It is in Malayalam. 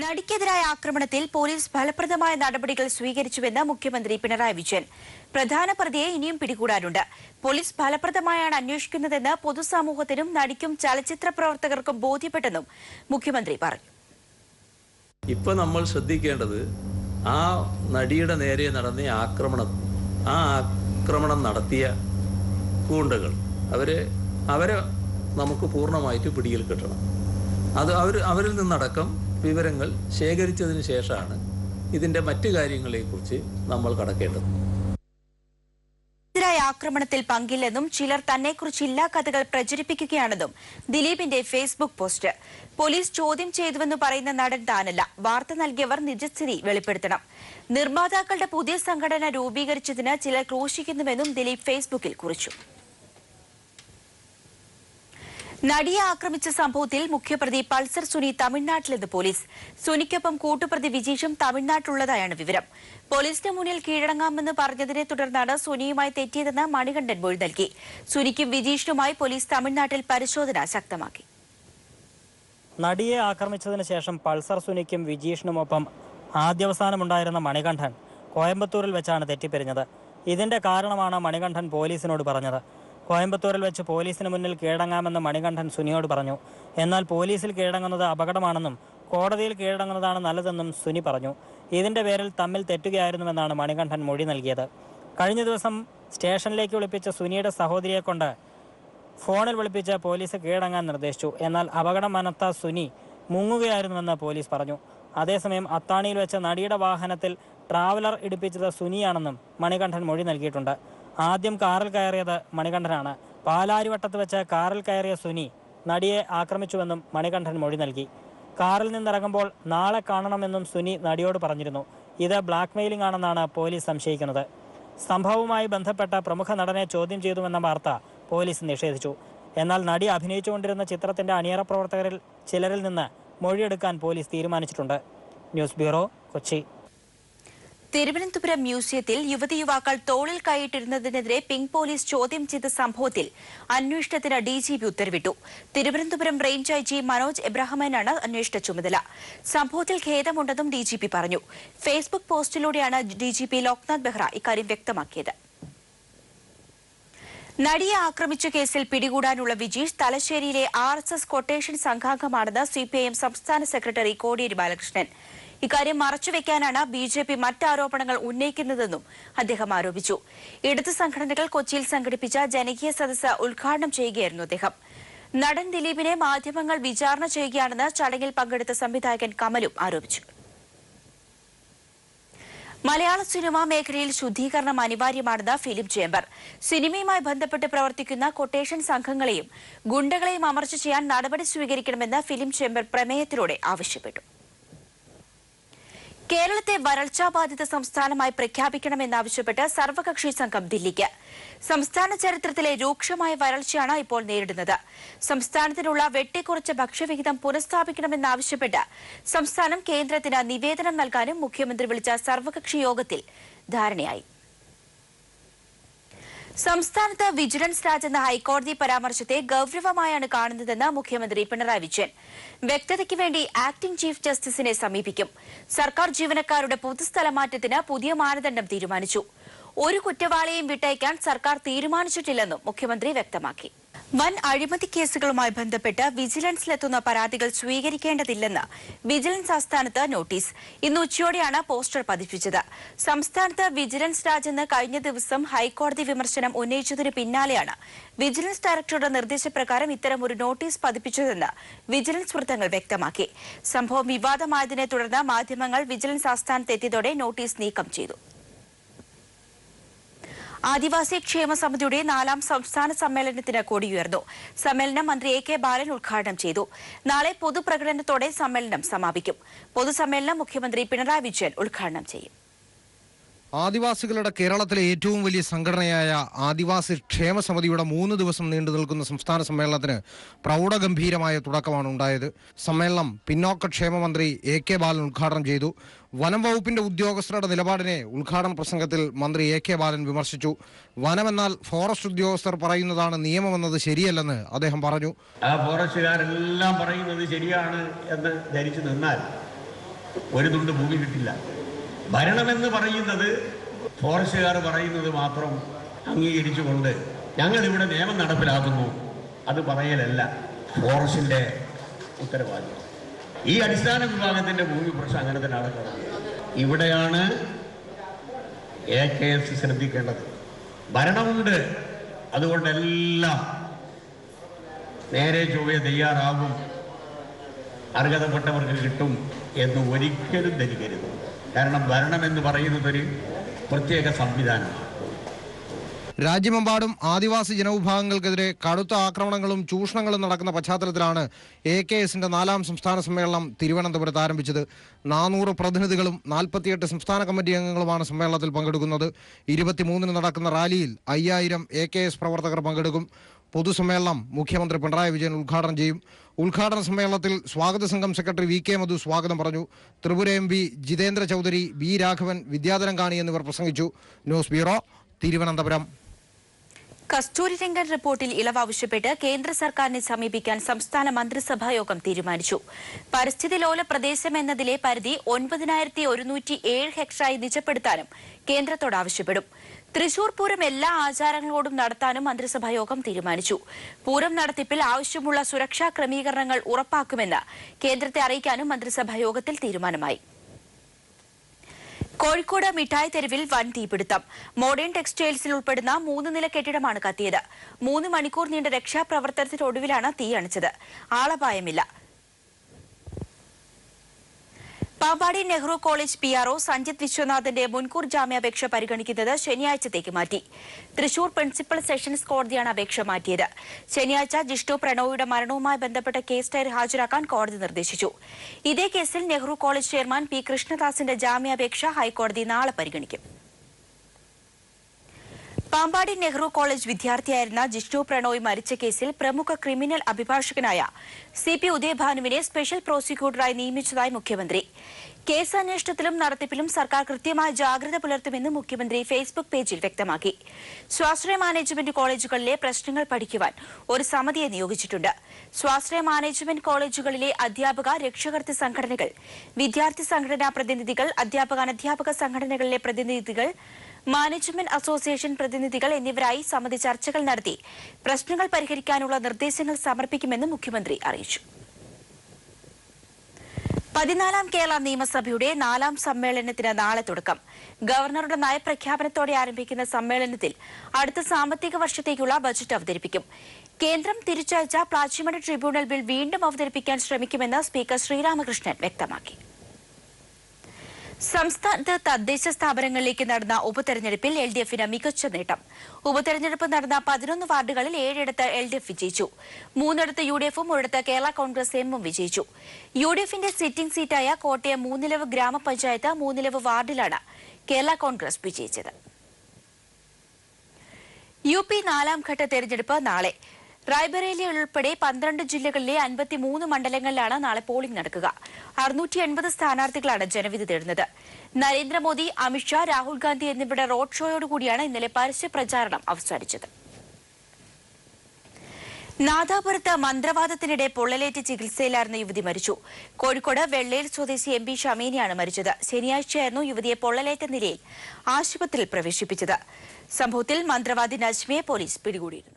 നടിക്കെതിരായ ആക്രമണത്തിൽ പോലീസ് ഫലപ്രദമായ നടപടികൾ സ്വീകരിച്ചുവെന്ന് മുഖ്യമന്ത്രി പിണറായി വിജയൻ. പ്രധാന പ്രതിയെ ഇനിയും പിടികൂടാനുണ്ട്. പോലീസ് ഫലപ്രദമായാണ് അന്വേഷിക്കുന്നതെന്ന് പൊതുസമൂഹത്തിനും നടിക്കും ചലച്ചിത്ര പ്രവർത്തകർക്കും ബോധ്യപ്പെട്ടെന്നും മുഖ്യമന്ത്രി പറഞ്ഞു. ഇപ്പോൾ നമ്മൾ ശ്രദ്ധിക്കേണ്ടത് ആ നടിയുടെ നേരെ നടന്ന ആക്രമണം നടത്തിയ ഗൂണ്ടകൾ അവരെ നമുക്ക് പൂർണ്ണമായിട്ട് പിടിയിൽ കിട്ടണം. അത് അവരിൽ നിന്നടക്കം വിവരങ്ങൾ ശേഖരിച്ചതിന് ശേഷമാണ് ഇതിന്റെ മറ്റു കാര്യങ്ങളെക്കുറിച്ച് നമ്മൾ കടക്കേണ്ടത്. ആക്രമണത്തിൽ പങ്കില്ലെന്നും ചിലർ തന്നെക്കുറിച്ച് ഇല്ലാ കഥകൾ പ്രചരിപ്പിക്കുകയാണെന്നും ദിലീപിന്റെ ഫേസ്ബുക്ക് പോസ്റ്റ്. പോലീസ് ചോദ്യം ചെയ്തുവെന്ന് പറയുന്ന നടൻ താനല്ല. വാർത്ത നൽകിയവർ നിജസ്ഥിതി വെളിപ്പെടുത്തണം. നിർമ്മാതാക്കളുടെ പുതിയ സംഘടന രൂപീകരിച്ചതിന് ചിലർ ക്രൂശിക്കുന്നുവെന്നും ദിലീപ് ഫേസ്ബുക്കിൽ കുറിച്ചു. നടിയെ ആക്രമിച്ച സംഭവത്തിൽ മുഖ്യപ്രതി പൾസർ സുനി തമിഴ്നാട്ടിലെന്ന് പോലീസ്. സുനിക്കൊപ്പം കൂട്ടുപ്രതി വിജീഷും തമിഴ്നാട്ടിലുള്ളതായാണ് വിവരം. പോലീസിന് മുന്നിൽ കീഴടങ്ങാമെന്ന് പറഞ്ഞതിനെ തുടർന്നാണ് സുനിയുമായി തെറ്റിയതെന്ന് മണികണ്ഠൻ മൊഴി നൽകി. സുനിക്കും വിജീഷിനുമായി പോലീസ് തമിഴ്നാട്ടിൽ പരിശോധന ശക്തമാക്കി. നടിയെ ആക്രമിച്ചതിന് ശേഷം പൾസർ സുനിക്കും വിജീഷിനുമൊപ്പം ആദ്യവസാനമുണ്ടായിരുന്ന മണികണ്ഠൻ കോയമ്പത്തൂരിൽ വെച്ചാണ് തെറ്റിപ്പിരിഞ്ഞത്. ഇതിന്റെ കാരണമാണ് മണികണ്ഠൻ പോലീസിനോട് പറഞ്ഞത്. കോയമ്പത്തൂരിൽ വെച്ച് പോലീസിന് മുന്നിൽ കീഴടങ്ങാമെന്ന് മണികണ്ഠൻ സുനിയോട് പറഞ്ഞു. എന്നാൽ പോലീസിൽ കീഴടങ്ങുന്നത് അപകടമാണെന്നും കോടതിയിൽ കീഴടങ്ങുന്നതാണ് നല്ലതെന്നും സുനി പറഞ്ഞു. ഇതിന്റെ പേരിൽ തമ്മിൽ തെറ്റുകയായിരുന്നുവെന്നാണ് മണികണ്ഠൻ മൊഴി നൽകിയത്. കഴിഞ്ഞ ദിവസം സ്റ്റേഷനിലേക്ക് വിളിപ്പിച്ച സുനിയുടെ സഹോദരിയെ കൊണ്ട് ഫോണിൽ വിളിപ്പിച്ച് പോലീസ് കീഴടങ്ങാൻ നിർദ്ദേശിച്ചു. എന്നാൽ അപകടം മനത്ത സുനി മുങ്ങുകയായിരുന്നുവെന്ന് പോലീസ് പറഞ്ഞു. അതേസമയം അത്താണിയിൽ വെച്ച് നടിയുടെ വാഹനത്തിൽ ട്രാവലർ ഇടിപ്പിച്ചത് സുനിയാണെന്നും മണികണ്ഠൻ മൊഴി നൽകിയിട്ടുണ്ട്. ആദ്യം കാറിൽ കയറിയത് മണികണ്ഠനാണ്. പാലാരിവട്ടത്ത് വെച്ച് കാറിൽ കയറിയ സുനി നടിയെ ആക്രമിച്ചുവെന്നും മണികണ്ഠൻ മൊഴി നൽകി. കാറിൽ നിന്നിറങ്ങുമ്പോൾ നാളെ കാണണമെന്നും സുനി നടിയോട് പറഞ്ഞിരുന്നു. ഇത് ബ്ലാക്ക് മെയിലിംഗ് ആണെന്നാണ് പോലീസ് സംശയിക്കുന്നത്. സംഭവവുമായി ബന്ധപ്പെട്ട പ്രമുഖ നടനെ ചോദ്യം ചെയ്തുവെന്ന വാർത്ത പോലീസ് നിഷേധിച്ചു. എന്നാൽ നടി അഭിനയിച്ചുകൊണ്ടിരുന്ന ചിത്രത്തിന്റെ അണിയറ പ്രവർത്തകരിൽ ചിലരിൽ നിന്ന് മൊഴിയെടുക്കാൻ പോലീസ് തീരുമാനിച്ചിട്ടുണ്ട്. News bureau, Kochi. തിരുവനന്തപുരം മ്യൂസിയത്തിൽ യുവതിയുവാക്കൾ തോളിൽ കൈയിട്ടിരുന്നതിനെതിരെ പിങ്ക് പോലീസ് ചോദ്യം ചെയ്ത സംഭവത്തിൽ അന്വേഷണത്തിന് ഡിജിപി ഉത്തരവിട്ടു. തിരുവനന്തപുരം റേഞ്ച് ഐജി മനോജ് എബ്രഹാമനാണ് അന്വേഷണ ചുമതല. സംഭവത്തിൽ ഖേദമുണ്ടെന്നും ഡിജിപി പറഞ്ഞു. ഫേസ്ബുക്ക് പോസ്റ്റിലൂടെയാണ് ഡിജിപി ലോക്നാഥ് ബെഹ്റ ഇക്കാര്യം വ്യക്തമാക്കിയത്. നടിയെ ആക്രമിച്ച കേസിൽ പിടികൂടാനുള്ള വിജീഷ് തലശ്ശേരിയിലെ RSS കൊട്ടേഷൻ സംഘാംഗമാണെന്ന് CPIM സംസ്ഥാന സെക്രട്ടറി കോടിയേരി ബാലകൃഷ്ണൻ. ഇക്കാര്യം മറച്ചുവെക്കാനാണ് BJP മറ്റാരോപണങ്ങൾ ഉന്നയിക്കുന്നതെന്നും അദ്ദേഹം ആരോപിച്ചു. ഇടത് സംഘടനകൾ കൊച്ചിയിൽ സംഘടിപ്പിച്ച ജനകീയ സദസ്സ് ഉദ്ഘാടനം ചെയ്യുകയായിരുന്നു അദ്ദേഹം. നടൻ ദിലീപിനെ മാധ്യമങ്ങൾ വിചാരണ ചെയ്യുകയാണെന്ന് ചടങ്ങിൽ പങ്കെടുത്ത സംവിധായകൻ കമലും ആരോപിച്ചു. മലയാള സിനിമാ മേഖലയിൽ ശുദ്ധീകരണം അനിവാര്യമാണെന്ന് ഫിലിം ചേംബർ. സിനിമയുമായി ബന്ധപ്പെട്ട് പ്രവർത്തിക്കുന്ന കൊട്ടേഷൻ സംഘങ്ങളെയും ഗുണ്ടകളെയും അമർച്ച ചെയ്യാൻ നടപടി സ്വീകരിക്കണമെന്ന് ഫിലിം ചേംബർ പ്രമേയത്തിലൂടെ ആവശ്യപ്പെട്ടു. കേരളത്തെ വരൾച്ചാബാധിത സംസ്ഥാനമായി പ്രഖ്യാപിക്കണമെന്നാവശ്യപ്പെട്ട് സർവകക്ഷി സംഘം ദില്ലിക്ക്. സംസ്ഥാന ചരിത്രത്തിലെ രൂക്ഷമായ വരൾച്ചയാണ് ഇപ്പോൾ നേരിടുന്നത്. സംസ്ഥാനത്തിനുള്ള വെട്ടിക്കുറച്ച ഭക്ഷ്യവിഹിതം പുനഃസ്ഥാപിക്കണമെന്നാവശ്യപ്പെട്ട് സംസ്ഥാനം കേന്ദ്രത്തിന് നിവേദനം നൽകാനും മുഖ്യമന്ത്രി വിളിച്ച സർവകക്ഷി യോഗത്തിൽ ധാരണയായി. സംസ്ഥാനത്ത് വിജിലൻസ് രാജ് എന്ന ഹൈക്കോടതി പരാമർശത്തെ ഗൌരവമായാണ് കാണുന്നതെന്ന് മുഖ്യമന്ത്രി പിണറായി വിജയൻ. വ്യക്തതയ്ക്ക് വേണ്ടി ആക്ടിംഗ് ചീഫ് ജസ്റ്റിസിനെ സമീപിക്കും. സർക്കാർ ജീവനക്കാരുടെ പൊതുസ്ഥലമാറ്റത്തിന് പുതിയ മാനദണ്ഡം തീരുമാനിച്ചു. ഒരു കുറ്റവാളിയെയും വിട്ടയക്കാൻ സർക്കാർ തീരുമാനിച്ചിട്ടില്ലെന്നും മുഖ്യമന്ത്രി വ്യക്തമാക്കി. വൻ അഴിമതി കേസുകളുമായി ബന്ധപ്പെട്ട് വിജിലൻസിലെത്തുന്ന പരാതികൾ സ്വീകരിക്കേണ്ടതില്ലെന്ന് വിജിലൻസ് ആസ്ഥാനത്ത് നോട്ടീസ്. ഇന്ന് ഉച്ചയോടെയാണ് പോസ്റ്റർ പതിപ്പിച്ചത്. സംസ്ഥാനത്ത് വിജിലൻസ് രാജ് എന്ന് കഴിഞ്ഞ ദിവസം ഹൈക്കോടതി വിമർശനം ഉന്നയിച്ചതിന് പിന്നാലെയാണ് വിജിലൻസ് ഡയറക്ടറുടെ നിർദ്ദേശപ്രകാരം ഇത്തരം ഒരു നോട്ടീസ് പതിപ്പിച്ചതെന്ന് വിജിലൻസ് വൃത്തങ്ങൾ വ്യക്തമാക്കി. സംഭവം വിവാദമായതിനെ തുടർന്ന് മാധ്യമങ്ങൾ വിജിലൻസ് ആസ്ഥാനത്തെത്തിയതോടെ നോട്ടീസ് നീക്കം ചെയ്തു. ആദിവാസി ക്ഷേമ സമിതിയുടെ 4ാം സംസ്ഥാന സമ്മേളനത്തിന് കൊടിയുയർന്നു. സമ്മേളനം മന്ത്രി AK ബാലൻ ഉദ്ഘാടനം ചെയ്തു. നാളെ പൊതുപ്രകടനത്തോടെ സമ്മേളനം സമാപിക്കും. പൊതുസമ്മേളനം മുഖ്യമന്ത്രി പിണറായി വിജയൻ ഉദ്ഘാടനം ചെയ്യും. ആദിവാസികളുടെ കേരളത്തിലെ ഏറ്റവും വലിയ സംഘടനയായ ആദിവാസി ക്ഷേമ സമിതിയുടെ 3 ദിവസം നീണ്ടു നിൽക്കുന്ന സംസ്ഥാന സമ്മേളനത്തിന് പ്രൗഢഗംഭീരമായ തുടക്കമാണ് ഉണ്ടായത്. സമ്മേളനം പിന്നോക്ക ക്ഷേമ മന്ത്രി AK ബാലൻ ഉദ്ഘാടനം ചെയ്തു. വനം വകുപ്പിന്റെ ഉദ്യോഗസ്ഥരുടെ നിലപാടിനെ ഉദ്ഘാടന പ്രസംഗത്തിൽ മന്ത്രി AK ബാലൻ വിമർശിച്ചു. വനമെന്നാൽ ഫോറസ്റ്റ് ഉദ്യോഗസ്ഥർ പറയുന്നതാണ് നിയമമെന്നത് ശരിയല്ലെന്ന് അദ്ദേഹം പറഞ്ഞു. ആ ഫോറസ്റ്റുകാരെല്ലാം പറയുന്നത് ശരിയാണ് എന്ന് ധരിച്ചു നിന്നാൽ ഒരു തുണ്ട് ഭൂമി കിട്ടില്ല. ഭരണമെന്ന് പറയുന്നത് ഫോറസ്റ്റുകാർ പറയുന്നത് മാത്രം അംഗീകരിച്ചുകൊണ്ട് ഞങ്ങളിവിടെ നിയമം നടപ്പിലാക്കുന്നു, അത് പറയലല്ല ഫോറസ്റ്റിൻ്റെ ഉത്തരവാദിത്വം. ഈ അടിസ്ഥാന വിഭാഗത്തിൻ്റെ ഭൂമി പ്രശ്നം അങ്ങനെ തന്നെ നടക്കുന്നത്. ഇവിടെയാണ് AKS ശ്രദ്ധിക്കേണ്ടത്. ഭരണമുണ്ട്, അതുകൊണ്ടെല്ലാം നേരെ ചൊവ്വേ തയ്യാറാകും, അർഹതപ്പെട്ടവർക്ക് കിട്ടും എന്ന് ഒരിക്കലും ധരിക്കരുത്. കാരണം ഭരണമെന്ന് പറയുന്നതൊരു പ്രത്യേക സംവിധാനമാണ്. രാജ്യമെമ്പാടും ആദിവാസി ജനവിഭാഗങ്ങൾക്കെതിരെ കടുത്ത ആക്രമണങ്ങളും ചൂഷണങ്ങളും നടക്കുന്ന പശ്ചാത്തലത്തിലാണ് AKSന്റെ 4ാം സംസ്ഥാന സമ്മേളനം തിരുവനന്തപുരത്ത് ആരംഭിച്ചത്. 400 പ്രതിനിധികളും 48 സംസ്ഥാന കമ്മിറ്റി അംഗങ്ങളുമാണ് സമ്മേളനത്തിൽ പങ്കെടുക്കുന്നത്. 23-ന് നടക്കുന്ന റാലിയിൽ 5000 AKS പ്രവർത്തകർ പങ്കെടുക്കും. പൊതുസമ്മേളനം മുഖ്യമന്ത്രി പിണറായി വിജയൻ ഉദ്ഘാടനം ചെയ്യും. ഉദ്ഘാടന സമ്മേളനത്തിൽ സ്വാഗത സംഘം സെക്രട്ടറി VK മധു സ്വാഗതം പറഞ്ഞു. ത്രിപുര MP ജിതേന്ദ്ര ചൗധരി, B രാഘവൻ, വിദ്യാധരൻ കാണി എന്നിവർ പ്രസംഗിച്ചു. News bureau, Thiruvananthapuram. കസ്തൂരിരംഗൻ റിപ്പോർട്ടിൽ ഇളവ് ആവശ്യപ്പെട്ട് കേന്ദ്ര സർക്കാരിനെ സമീപിക്കാൻ സംസ്ഥാന മന്ത്രിസഭാ യോഗം തീരുമാനിച്ചു. പരിസ്ഥിതി ലോല പ്രദേശം എന്നതിലെ പരിധി 9107 ഹെക്ടറായി നിജപ്പെടുത്താനും കേന്ദ്രത്തോട് ആവശ്യപ്പെടും. തൃശൂർ പൂരം എല്ലാ ആചാരങ്ങളോടും നടത്താനും മന്ത്രിസഭാ യോഗം തീരുമാനിച്ചു. പൂരം നടത്തിപ്പിൽ ആവശ്യമുള്ള സുരക്ഷാ ക്രമീകരണങ്ങൾ ഉറപ്പാക്കുമെന്ന് കേന്ദ്രത്തെ അറിയിക്കാനും മന്ത്രിസഭാ യോഗത്തിൽ തീരുമാനമായി. കോഴിക്കോട് മിഠായി തെരുവിൽ വൻ തീപിടുത്തം. മോഡേൺ ടെക്സ്റ്റൈൽസിൽ ഉൾപ്പെടുന്ന 3 നില കെട്ടിടമാണ് കത്തിയത്. 3 മണിക്കൂർ നീണ്ട രക്ഷാപ്രവർത്തനത്തിനൊടുവിലാണ് തീ അണച്ചത്. ആളപായമില്ല. പാമ്പാടി നെഹ്റു കോളേജ് PRO സഞ്ജിത് വിശ്വനാഥിന്റെ മുൻകൂർ ജാമ്യാപേക്ഷ പരിഗണിക്കുന്നത് ശനിയാഴ്ചത്തേക്ക് മാറ്റി. തൃശൂർ പ്രിൻസിപ്പൽ സെഷൻസ് കോടതിയാണ് അപേക്ഷ മാറ്റിയത്. ശനിയാഴ്ച ജിഷ്ണു പ്രണോയിയുടെ മരണവുമായി ബന്ധപ്പെട്ട കേസ് ഡയറി ഹാജരാക്കാൻ കോടതി നിർദ്ദേശിച്ചു. ഇതേ കേസിൽ നെഹ്റു കോളേജ് ചെയർമാൻ P കൃഷ്ണദാസിന്റെ ജാമ്യാപേക്ഷ ഹൈക്കോടതി നാളെ പരിഗണിക്കും. പാമ്പാടി നെഹ്റു കോളേജ് വിദ്യാർത്ഥിയായിരുന്ന ജിഷ്ണു പ്രണോയ് മരിച്ച കേസിൽ പ്രമുഖ ക്രിമിനൽ അഭിഭാഷകനായ CP ഉദയഭാനുവിനെ സ്പെഷ്യൽ പ്രോസിക്യൂട്ടറായി നിയമിച്ചതായി മുഖ്യമന്ത്രി. കേസ് അന്വേഷണത്തിലും നടത്തിപ്പിലും സർക്കാർ കൃത്യമായ ജാഗ്രത പുലർത്തുമെന്ന് മുഖ്യമന്ത്രി ഫേസ്ബുക്ക് പേജിൽ വ്യക്തമാക്കി. സ്വാശ്രയ മാനേജ്മെന്റ് കോളേജുകളിലെ പ്രശ്നങ്ങൾ പഠിക്കുവാൻ ഒരു സമിതിയെ നിയോഗിച്ചിട്ടുണ്ട്. സ്വാശ്രയ മാനേജ്മെന്റ് കോളേജുകളിലെ അധ്യാപക രക്ഷകർതൃ സംഘടനകൾ, വിദ്യാർത്ഥി സംഘടനാ പ്രതിനിധികൾ, അധ്യാപക അനധ്യാപക സംഘടനകളിലെ പ്രതിനിധികൾ, മാനേജ്മെന്റ് അസോസിയേഷൻ പ്രതിനിധികൾ എന്നിവരായി സമിതി ചർച്ചകൾ നടത്തി പ്രശ്നങ്ങൾ പരിഹരിക്കാനുള്ള നിർദ്ദേശങ്ങൾ സമർപ്പിക്കുമെന്ന് മുഖ്യമന്ത്രി അറിയിച്ചു. 14ാം കേരള നിയമസഭയുടെ 4ാം സമ്മേളനത്തിന് നാളെ തുടക്കം. ഗവർണറുടെ നയപ്രഖ്യാപനത്തോടെ ആരംഭിക്കുന്ന സമ്മേളനത്തിൽ അടുത്ത സാമ്പത്തിക വർഷത്തേക്കുള്ള ബജറ്റ് അവതരിപ്പിക്കും. കേന്ദ്രം തിരിച്ചയച്ച പ്ലാച്ചിമട ട്രിബ്യൂണൽ ബിൽ വീണ്ടും അവതരിപ്പിക്കാൻ ശ്രമിക്കുമെന്ന് സ്പീക്കർ ശ്രീരാമകൃഷ്ണൻ വ്യക്തമാക്കി. സംസ്ഥാനത്ത് തദ്ദേശ സ്ഥാപനങ്ങളിലേക്ക് നടന്ന ഉപതെരഞ്ഞെടുപ്പിൽ LDFന് മികച്ച നേട്ടം. ഉപതെരഞ്ഞെടുപ്പ് നടന്ന 11 വാർഡുകളിൽ 7ഇടത്ത് LDF വിജയിച്ചു. 3ഇടത്ത് UDFും 1ഇടത്ത് കേരള കോൺഗ്രസ് എമ്മും വിജയിച്ചു. UDFന്റെ സിറ്റിംഗ് സീറ്റായ കോട്ടയം മൂന്നിലവ് ഗ്രാമപഞ്ചായത്ത് മൂന്നിലവ് വാർഡിലാണ് കേരള കോൺഗ്രസ് വിജയിച്ചത്. UP 4ാം ഘട്ട തെരഞ്ഞെടുപ്പ് നാളെ. റായ്ബറേലി ഉൾപ്പെടെ 12 ജില്ലകളിലെ 53 മണ്ഡലങ്ങളിലാണ് നാളെ പോളിംഗ് നടക്കുക. 680 സ്ഥാനാർത്ഥികളാണ് ജനവിധി തേടുന്നത്. നരേന്ദ്രമോദി, അമിത്ഷാ, രാഹുൽ ഗാന്ധി എന്നിവരുടെ റോഡ് ഷോയോടുകൂടിയാണ് ഇന്നലെ പരസ്യ പ്രചാരണം അവസാനിച്ചത്. നാദാപുരത്ത് മന്ത്രവാദത്തിനിടെ പൊള്ളലേറ്റ് ചികിത്സയിലായിരുന്ന യുവതി മരിച്ചു. കോഴിക്കോട് വെള്ളയിൽ സ്വദേശി MP ഷമീനയാണ് മരിച്ചത്. ശനിയാഴ്ചയായിരുന്നു യുവതിയെ പൊള്ളലേറ്റ നിലയിൽ ആശുപത്രിയിൽ പ്രവേശിപ്പിച്ചത്. സംഭവത്തിൽ മന്ത്രവാദി നജ്മിയെ പോലീസ് പിടികൂടിയിരുന്നു.